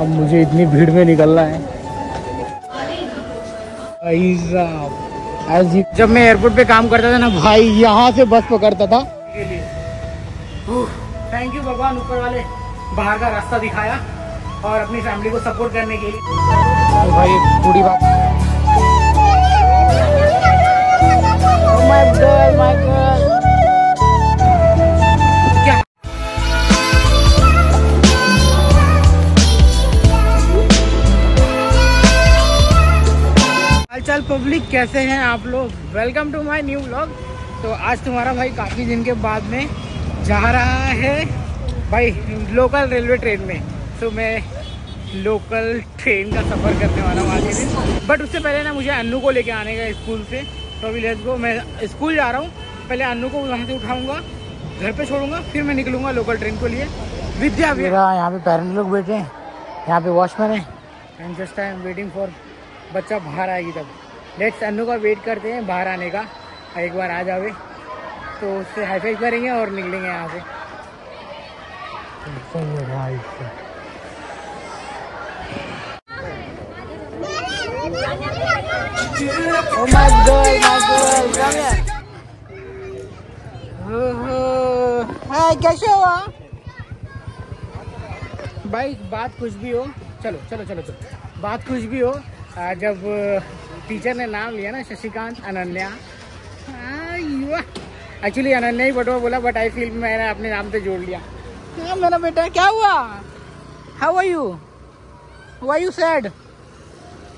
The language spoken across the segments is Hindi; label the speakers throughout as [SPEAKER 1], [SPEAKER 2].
[SPEAKER 1] अब मुझे इतनी भीड़ में निकलना है। जब मैं एयरपोर्ट पे काम करता था ना भाई, यहाँ से बस पकड़ता था। थैंक यू भगवान ऊपर वाले, बाहर का रास्ता दिखाया और अपनी फैमिली को सपोर्ट करने के लिए। तो भाई पूरी बात क्या हालचाल पब्लिक, कैसे हैं आप लोग? Welcome to my new vlog. तो आज तुम्हारा भाई काफ़ी दिन के बाद में जा रहा है भाई लोकल रेलवे ट्रेन में। तो मैं लोकल ट्रेन का सफ़र करने वाला हूँ आज के दिन। बट उससे पहले ना मुझे अन्नू को लेके आने का स्कूल से। तो अभी लेट्स गो, मैं स्कूल जा रहा हूँ। पहले अन्नू को वहाँ से उठाऊँगा, घर पे छोड़ूंगा, फिर मैं निकलूँगा लोकल ट्रेन को लिए। विद्या मेरा यहाँ पे पेरेंट्स लोग बैठे हैं, यहाँ पे वॉचमैन है and just I am waiting for बच्चा बाहर आएगी तब। लेट्स अन्नू का वेट करते हैं बाहर आने का। एक बार आ जावे तो उससे हाई फाई करेंगे और निकलेंगे यहाँ से। Oh my God, कैसे हुआ भाई? बात कुछ भी हो, चलो चलो चलो चलो, बात कुछ भी हो, जब टीचर ने नाम लिया ना शशिकांत अनन्या, एक्चुअली अनन्या ही बटवा बोला, बट आई फील मैंने अपने नाम से जोड़ लिया। मेरा बेटा क्या हुआ? How are you? Why you sad?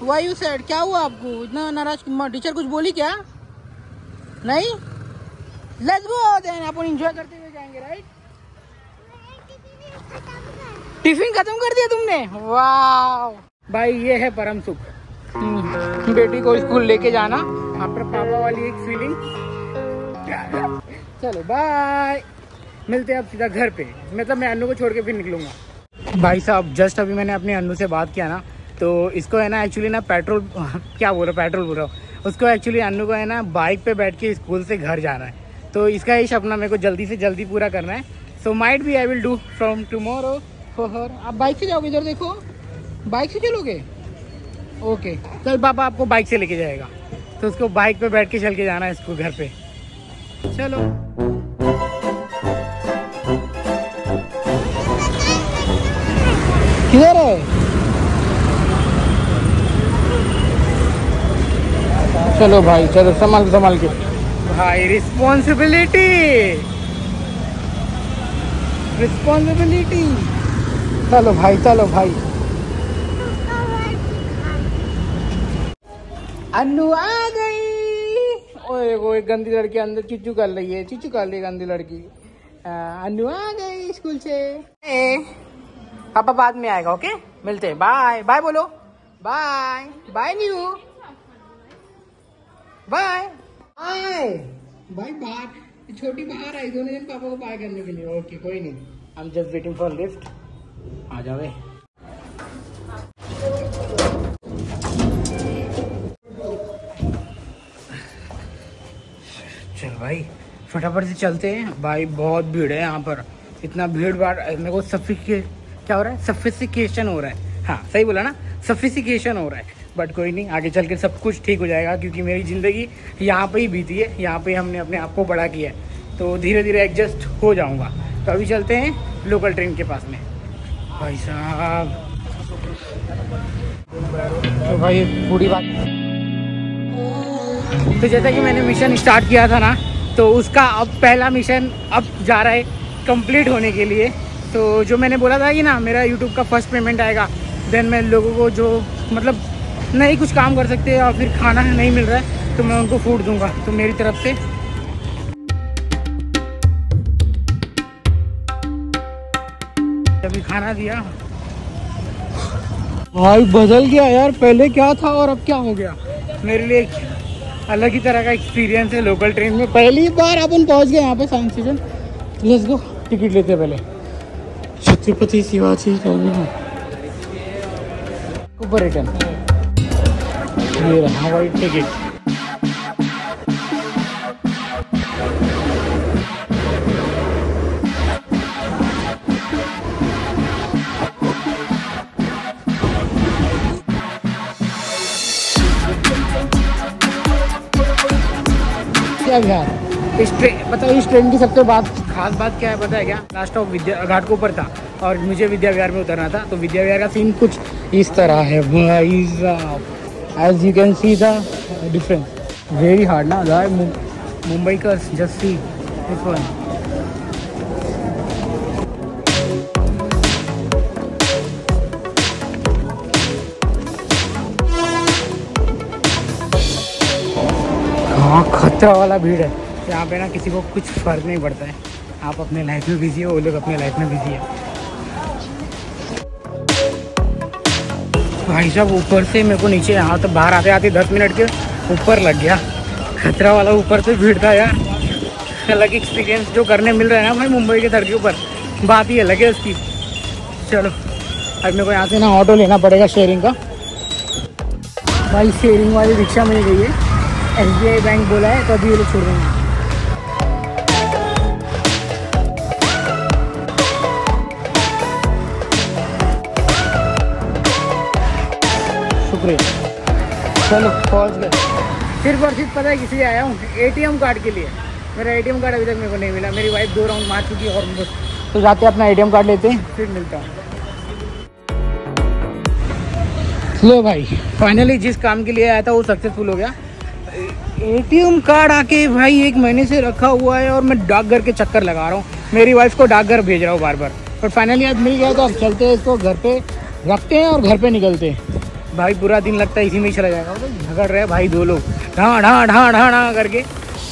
[SPEAKER 1] Why you sad? क्या हुआ आपको इतना नाराज? टीचर कुछ बोली क्या? नहीं? लेट्स गो देन, अपन एंजॉय करते हुए जाएंगे, राइट? टिफिन खत्म कर दिया तुमने? वाह भाई, ये है परम सुख, बेटी को स्कूल लेके जाना आफ्टर पापा वाली एक फीलिंग। चलो बाय, मिलते हैं अब सीधा घर पे। मतलब मैं अन्नू को छोड़ के फिर निकलूंगा। भाई साहब जस्ट अभी मैंने अपने अन्नू से बात किया ना, तो इसको है ना एक्चुअली ना पेट्रोल क्या बोल रहा, पेट्रोल बोल रहा हूँ उसको। एक्चुअली अन्नू को है ना बाइक पे बैठ के स्कूल से घर जाना है, तो इसका ही सपना मेरे को जल्दी से जल्दी पूरा करना है। So might be I will do from tomorrow for her. आप बाइक से जाओगे? इधर देखो, बाइक से चलोगे? ओके, कल पापा आपको बाइक से लेके जाएगा, तो उसको बाइक पे बैठ के चल के जाना है इसको घर पे। चलो किधर है? चलो भाई चलो, संभाल के भाई। रिस्पॉन्सिबिलिटी। चलो भाई चलो भाई। अन्नू आ गई। ओए वो एक गंदी लड़की अंदर चुच्चू कर रही है, चुच्चू कर रही है गंदी लड़की। अन्नू आ गई स्कूल से। पापा बाद में आएगा, ओके? मिलते हैं, बाय बाय बोलो, bye bye new, bye bye bye. बाहर छोटी बाहर आई, दोनों जन पापा को बाय करने के लिए। ओके कोई नहीं, I am just waiting for lift. आ जावे। चल भाई फटाफट से चलते हैं भाई, बहुत भीड़ है यहाँ पर। इतना भीड़ भाड़ मेरे को क्या हो रहा है? सफिस्टिकेशन हो रहा है। हाँ सही बोला ना, सफिस्टिकेशन हो रहा है। बट कोई नहीं, आगे चल के सब कुछ ठीक हो जाएगा, क्योंकि मेरी ज़िंदगी यहाँ पे ही बीती है, यहाँ पे हमने अपने आप को बड़ा किया है, तो धीरे धीरे एडजस्ट हो जाऊँगा। तो अभी चलते हैं लोकल ट्रेन के पास में। भाई साहब तो भाई पूरी बात, तो जैसा कि मैंने मिशन स्टार्ट किया था ना, तो उसका अब पहला मिशन अब जा रहा है कंप्लीट होने के लिए। तो जो मैंने बोला था कि ना मेरा यूट्यूब का फर्स्ट पेमेंट आएगा, देन मैं लोगों को जो मतलब नहीं कुछ काम कर सकते और फिर खाना नहीं मिल रहा है, तो मैं उनको फूड दूंगा। तो मेरी तरफ से अभी खाना दिया भाई, बदल गया यार, पहले क्या था और अब क्या हो गया। मेरे लिए एक अलग ही तरह का एक्सपीरियंस है लोकल ट्रेन में। पहली बार अपन पहुंच गए यहाँ पे science city. Let's go, ticket लेते हैं पहले। छत्रपति शिवाजी ऊपर रिटर्न, ये रहा हवाई टिकट। वाला बिहार। इस ट्रेन की सबसे खास बात क्या है पता है क्या? लास्ट स्टॉप विद्या घाट के ऊपर था और मुझे विद्या विहार में उतरना था। तो विद्या विहार का सीन कुछ इस तरह है भाई। As you can see the difference, very hard ना मुंबई का। Just see this one. हाँ, खतरा वाला भीड़ है यहाँ पे ना। किसी को कुछ फर्क नहीं पड़ता है। आप अपने लाइफ में बिजी हो, वो लोग अपने लाइफ में बिजी है। भाई साहब ऊपर से मेरे को नीचे यहाँ तो बाहर आते आते 10 मिनट के ऊपर लग गया। खतरा वाला ऊपर से भीड़ था यार। अलग एक्सपीरियंस जो करने मिल रहा है ना भाई मुंबई के सड़क के ऊपर, बात ही अलग है उसकी। चलो अब मेरे को यहाँ से ना ऑटो लेना पड़ेगा शेयरिंग का। भाई शेयरिंग वाली रिक्शा मिल गई है, SBI बैंक बोला है, तो अभी ये लोग छोड़ देंगे। शुक्रिया। चलो पहुँच गए। सिर्फ और सिर्फ पता है किसी आया हूँ ATM कार्ड के लिए। मेरा ATM कार्ड अभी तक मेरे को नहीं मिला। मेरी वाइफ 2 राउंड मार चुकी है और बस। तो जाते अपना ATM कार्ड लेते हैं, फिर मिलता हूँ। लो भाई फाइनली जिस काम के लिए आया था वो सक्सेसफुल हो गया। ATM कार्ड आके भाई 1 महीने से रखा हुआ है और मैं डाकघर के चक्कर लगा रहा हूँ। मेरी वाइफ को डाकघर भेज रहा हूँ बार बार, पर फाइनली आज मिल गया। तो अब चलते हैं, इसको घर पे रखते हैं और घर पे निकलते हैं। भाई पूरा दिन लगता है इसी में ही चला जाएगा। तो झगड़ रहे भाई 2 लोग ढा ढा ढा ढा ढा करके।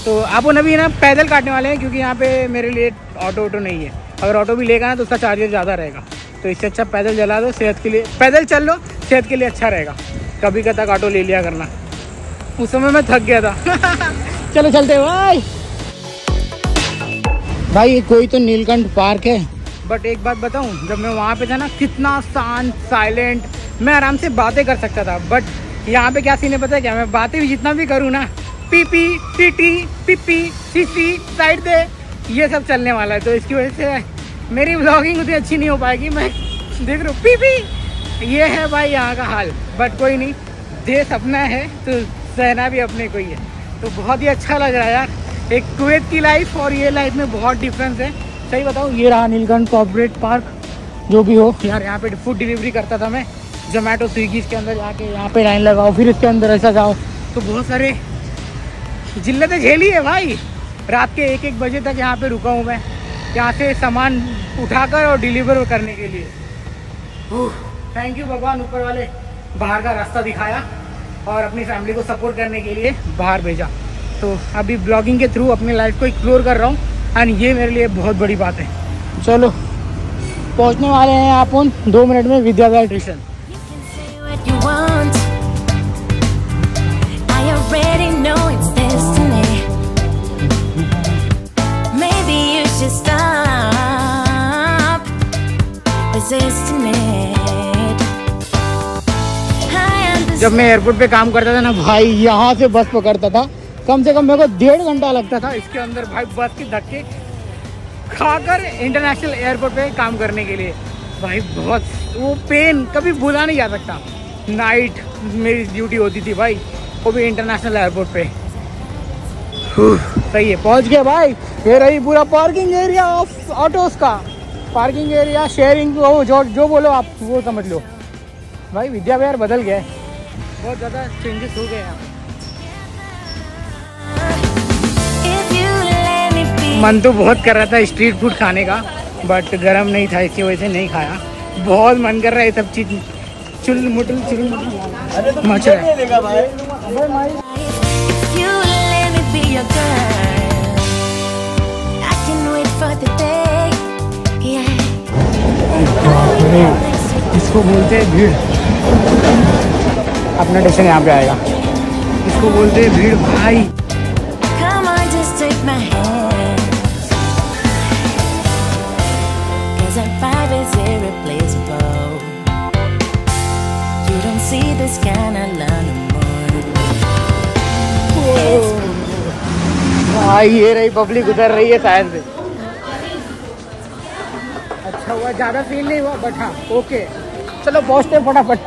[SPEAKER 1] तो आप अभी ना पैदल काटने वाले हैं क्योंकि यहाँ पे मेरे लिए ऑटो नहीं है। अगर ऑटो भी लेगा ना तो उसका चार्जेस ज़्यादा रहेगा। तो इससे अच्छा पैदल चला दो, सेहत के लिए पैदल चल लो, सेहत के लिए अच्छा रहेगा। कभी कभी ऑटो ले लिया करना। उस समय मैं थक गया था। चलो चलते भाई कोई तो नीलकंठ पार्क है, बट एक बात बताऊं, जब मैं वहाँ पे था ना कितना शांत साइलेंट, मैं आराम से बातें कर सकता था। बट यहाँ पे क्या सीन है पता है क्या? मैं बातें भी जितना भी करूँ ना, पीपी टीटी पिपी सीसी साइड दे, ये सब चलने वाला है। तो इसकी वजह से मेरी व्लॉगिंग उतनी अच्छी नहीं हो पाएगी। मैं देख रहा हूँ पीपी, ये है भाई यहाँ का हाल। बट कोई नहीं, देश अपना है तो सहना भी अपने को ही है। तो बहुत ही अच्छा लग रहा है यार। एक कुवैत की लाइफ और ये लाइफ में बहुत डिफरेंस है। सही बताऊँ, ये रहा नीलकंठ कोऑपरेटिव पार्क। जो भी हो यार, यहाँ पे फूड डिलीवरी करता था मैं, जोमेटो स्विगी के अंदर जाके यहाँ पे लाइन लगाओ, फिर इसके अंदर ऐसा जाओ। तो बहुत सारे जिल्लतें झेली है भाई। रात के 1-1 बजे तक यहाँ पे रुका हूँ मैं, यहाँ से सामान उठाकर और डिलीवर करने के लिए। थैंक यू भगवान ऊपर वाले, बाहर का रास्ता दिखाया और अपनी फैमिली को सपोर्ट करने के लिए बाहर भेजा। तो अभी ब्लॉगिंग के थ्रू अपनी लाइफ को एक्सप्लोर कर रहा हूँ एंड ये मेरे लिए बहुत बड़ी बात है। चलो पहुँचने वाले हैं आप 2 मिनट में विद्या विहार स्टेशन। जब मैं एयरपोर्ट पे काम करता था ना भाई, यहाँ से बस पकड़ता था, कम से कम मेरे को 1.5 घंटा लगता था इसके अंदर भाई बस के धक्के खाकर इंटरनेशनल एयरपोर्ट पे काम करने के लिए। भाई बहुत वो पेन कभी भूला नहीं जा सकता। नाइट मेरी ड्यूटी होती थी भाई, वो भी इंटरनेशनल एयरपोर्ट पे। सही है, पहुंच गया भाई। ये रही पूरा पार्किंग एरिया ऑफ ऑटोस का। पार्किंग एरिया शेयरिंग जो बोलो आप वो समझ लो। भाई विद्या विहार बदल गया है, बहुत ज़्यादा चेंजेस हो गए हैं। मन तो बहुत कर रहा था स्ट्रीट फूड खाने का, बट गर्म नहीं था, इसकी वजह से नहीं खाया। बहुत मन कर रहा है सब चीज़ चुल मुटल मच रहा है। इसको बोलते हैं भीड़। अपना स्टेशन यहाँ पे आएगा, इसको बोलते हैं भीड़ भाई। भाई ये रही पब्लिक उधर रही है शायद से। अच्छा हुआ, ज़्यादा फील नहीं हुआ, बट हाँ ओके। चलो पहुँचते फटाफट।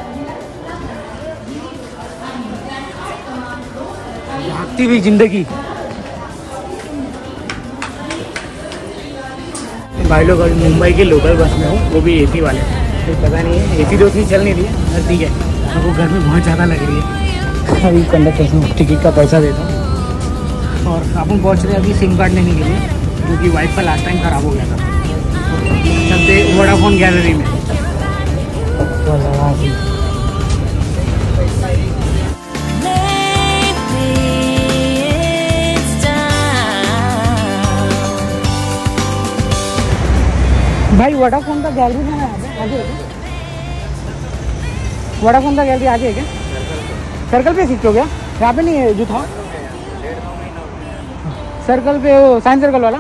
[SPEAKER 1] भागती हुई जिंदगी, भाई लोग अभी मुंबई के लोकल बस में हूँ, वो भी एसी वाले। तो पता नहीं है, एसी तो उतनी चल नहीं रही है, ठीक है, वो गर्मी बहुत ज़्यादा लग रही है। अभी कंडक्टर से टिकट का पैसा देता हूँ और अपन पहुँच रहे हैं अभी सिम कार्ड लेने के लिए, क्योंकि वाइफ का लास्ट टाइम ख़राब हो गया था। चलते वोडाफोन गैलरी में। भाई वोडाफोन का गैलरी है ना, आगे है क्या? वोडाफोन का गैलरी आगे है क्या? सर्कल पे शिफ्ट हो गया, यहाँ पे नहीं है जो था सर्कल पे, वो साइंस सर्कल वाला,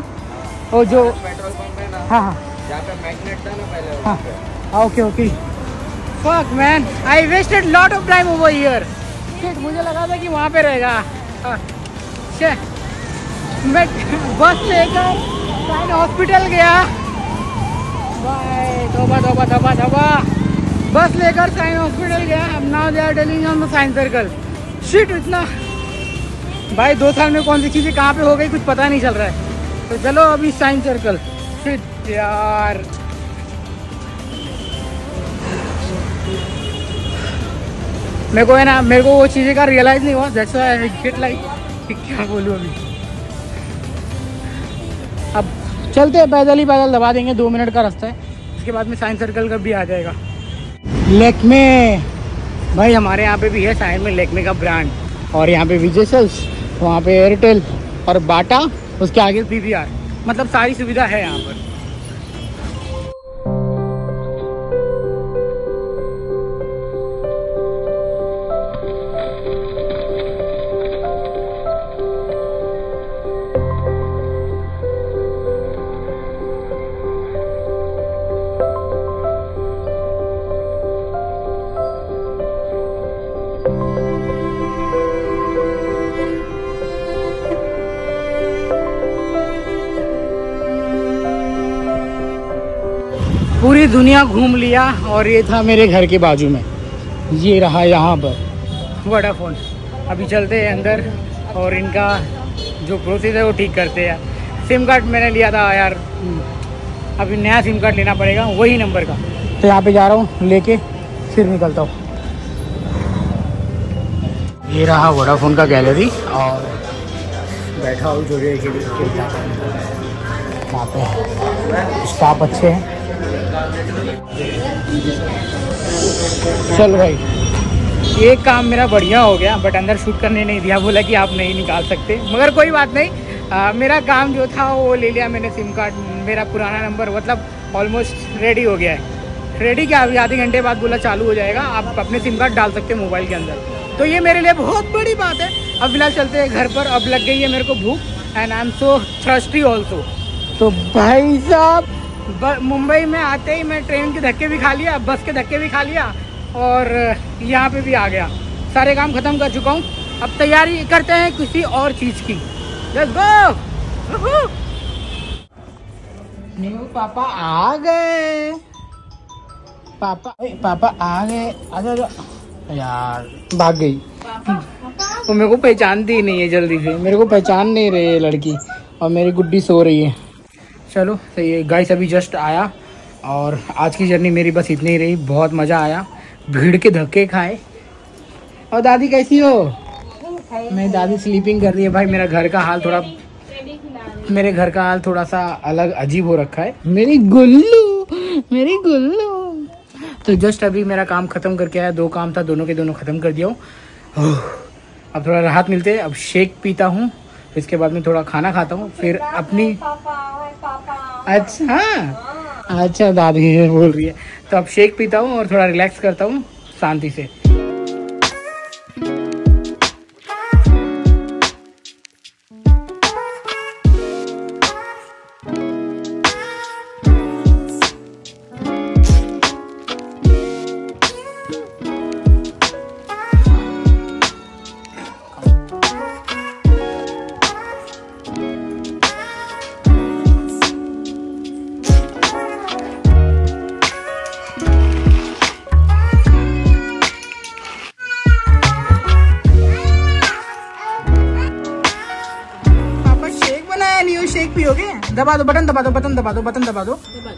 [SPEAKER 1] वो जो पेट्रोल पंप है ना। हाँ हाँ, जहाँ पे मैग्नेट था ना पहले। हाँ okay okay. Fuck man, I wasted lot of time over here. Shit, मुझे लगा था कि वहाँ पे रहेगा। मैं बस लेकर साइन हॉस्पिटल गया। बाय, तोबा तोबा तोबा तोबा। बस लेकर साइन हॉस्पिटल गया। अब now they are telling on the science circle. Shit, इतना भाई 2 साल में कौन सी चीज़ें कहाँ पे हो गई कुछ पता नहीं चल रहा है। तो चलो अभी साइंस सर्कल। शिट यार, मेरे को है ना, मेरे को वो चीज़ें का रियलाइज़ नहीं हुआ। That's why I get like कि क्या बोलूँ अभी। अब चलते हैं पैदल ही, पैदल दबा देंगे, 2 मिनट का रास्ता है। उसके बाद में साइंस सर्कल का भी आ जाएगा। लेक्मे भाई हमारे यहाँ पे भी है साइड में लेक्मे का ब्रांड, और यहाँ पे विजय सेल्स, वहाँ पे एयरटेल और बाटा, उसके आगे PVR, मतलब सारी सुविधा है यहाँ पर। पूरी दुनिया घूम लिया और ये था मेरे घर के बाजू में, ये रहा यहाँ पर वोडाफोन। अभी चलते हैं अंदर और इनका जो प्रोसेस है वो ठीक करते हैं। सिम कार्ड मैंने लिया था यार, अभी नया सिम कार्ड लेना पड़ेगा वही नंबर का। तो यहाँ पे जा रहा हूँ, लेके फिर निकलता हूँ। ये रहा वोडाफोन का गैलरी और बैठा हूँ जुड़े के लिए। यहाँ पे स्टाफ अच्छे हैं। चल भाई, एक काम मेरा बढ़िया हो गया, बट अंदर शूट करने नहीं दिया, बोला कि आप नहीं निकाल सकते, मगर कोई बात नहीं। मेरा काम जो था वो ले लिया मैंने। सिम कार्ड मेरा पुराना नंबर मतलब ऑलमोस्ट रेडी हो गया है। रेडी क्या, अभी आधे घंटे बाद बोला चालू हो जाएगा, आप अपने सिम कार्ड डाल सकते हैं मोबाइल के अंदर। तो ये मेरे लिए बहुत बड़ी बात है। अब फिलहाल चलते हैं घर पर, अब लग गई है मेरे को भूख and I am so thirsty also. तो भाई साहब, मुंबई में आते ही मैं ट्रेन के धक्के भी खा लिया, बस के धक्के भी खा लिया और यहाँ पे भी आ गया। सारे काम ख़त्म कर चुका हूँ। अब तैयारी करते हैं किसी और चीज़ की। Let's go. न्यू पापा आ गए। पापा आ गए। आजा यार, भाग गई। तो मेरे को पहचानती ही नहीं है जल्दी से, मेरे को पहचान नहीं रही है लड़की, और मेरी गुड्डी सो रही है। चलो सही है गाइस, अभी जस्ट आया और आज की जर्नी मेरी बस इतनी ही रही। बहुत मज़ा आया, भीड़ के धक्के खाए। और दादी कैसी हो? मैं दादी स्लीपिंग कर रही है। भाई मेरे घर का हाल थोड़ा सा अलग अजीब हो रखा है। मेरी गुल्लू। तो जस्ट अभी मेरा काम ख़त्म करके आया। 2 काम था, दोनों के दोनों ख़त्म कर दिया हूँ। अब थोड़ा राहत मिलते है। अब शेक पीता हूँ, इसके बाद में थोड़ा खाना खाता हूँ, फिर अपनी अच्छा दादी बोल रही है, तो अब शेक पीता हूँ और थोड़ा रिलैक्स करता हूँ शांति से। दबा दो बटन, दबा दो बटन, दबा दो बटन, दबा दो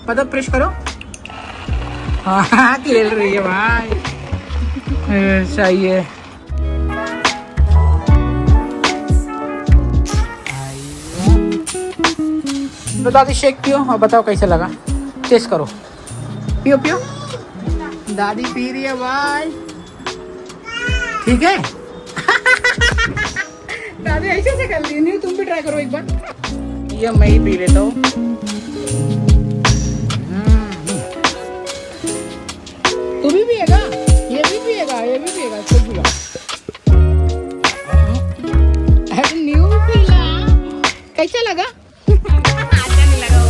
[SPEAKER 1] बटन, प्रेस करो। हाँ खेल रही है भाई, सही है। तो दादी शेक पियो और बताओ कैसा लगा, टेस्ट करो, पियो पियो। दादी पी रही है भाई, ठीक है। दादी ऐसे से कर रही है, तुम भी ट्राई करो एक बार। ये मैं ही पी लेता हूँ। तू भी पिएगा, ये भी पिएगा, ये भी पिएगा, सब पिएगा। अरे न्यू पीला, कैसा लगा? अच्छा नहीं लगा,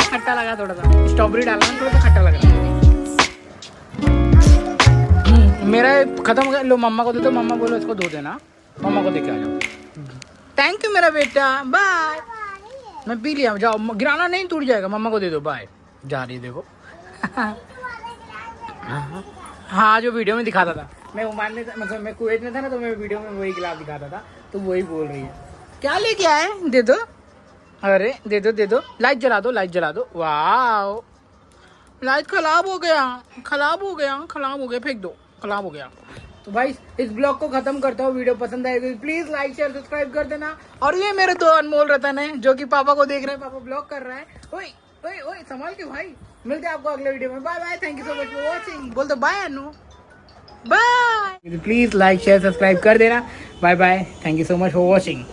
[SPEAKER 1] खट्टा लगा थोड़ा सा, स्ट्रॉबेरी डाला ना, थोड़ा सा खट्टा लगा। मेरा खत्म हो गया, लो मम्मा को दे दो, मम्मा बोलो इसको धो देना, मम्मा को देके आ जाओ। थैंक यू मेरा बेटा, बाय। मैं पी लिया, जाओ, गिराना नहीं, टूट जाएगा, मम्मा को दे दो, बाय। जा रही देखो। हाँ जो वीडियो में दिखाता था, मैं ओमान में, मतलब मैं कुवैत में था ना, तो मैं वीडियो में वही गिलास दिखाता था, तो वही बोल रही है। क्या लेके आए, दे दो, अरे दे दो दे दो, लाइट जला दो, लाइट जला दो। वाह, लाइट खराब हो गया, खराब हो गया, खराब हो गया, फेंक दो, खराब हो गया। तो भाई इस ब्लॉग को खत्म करता हूँ, वीडियो पसंद आएगी प्लीज लाइक शेयर सब्सक्राइब कर देना। और ये मेरे दो अनमोल रतन है जो कि पापा को देख रहे हैं, पापा ब्लॉग कर रहा है। ओए ओए ओए संभाल के भाई, मिलते हैं आपको अगले वीडियो में। Bye bye, thank you so much for watching. बोल दो bye Anu, bye. Please like share subscribe कर देना। Bye bye, thank you so much for watching.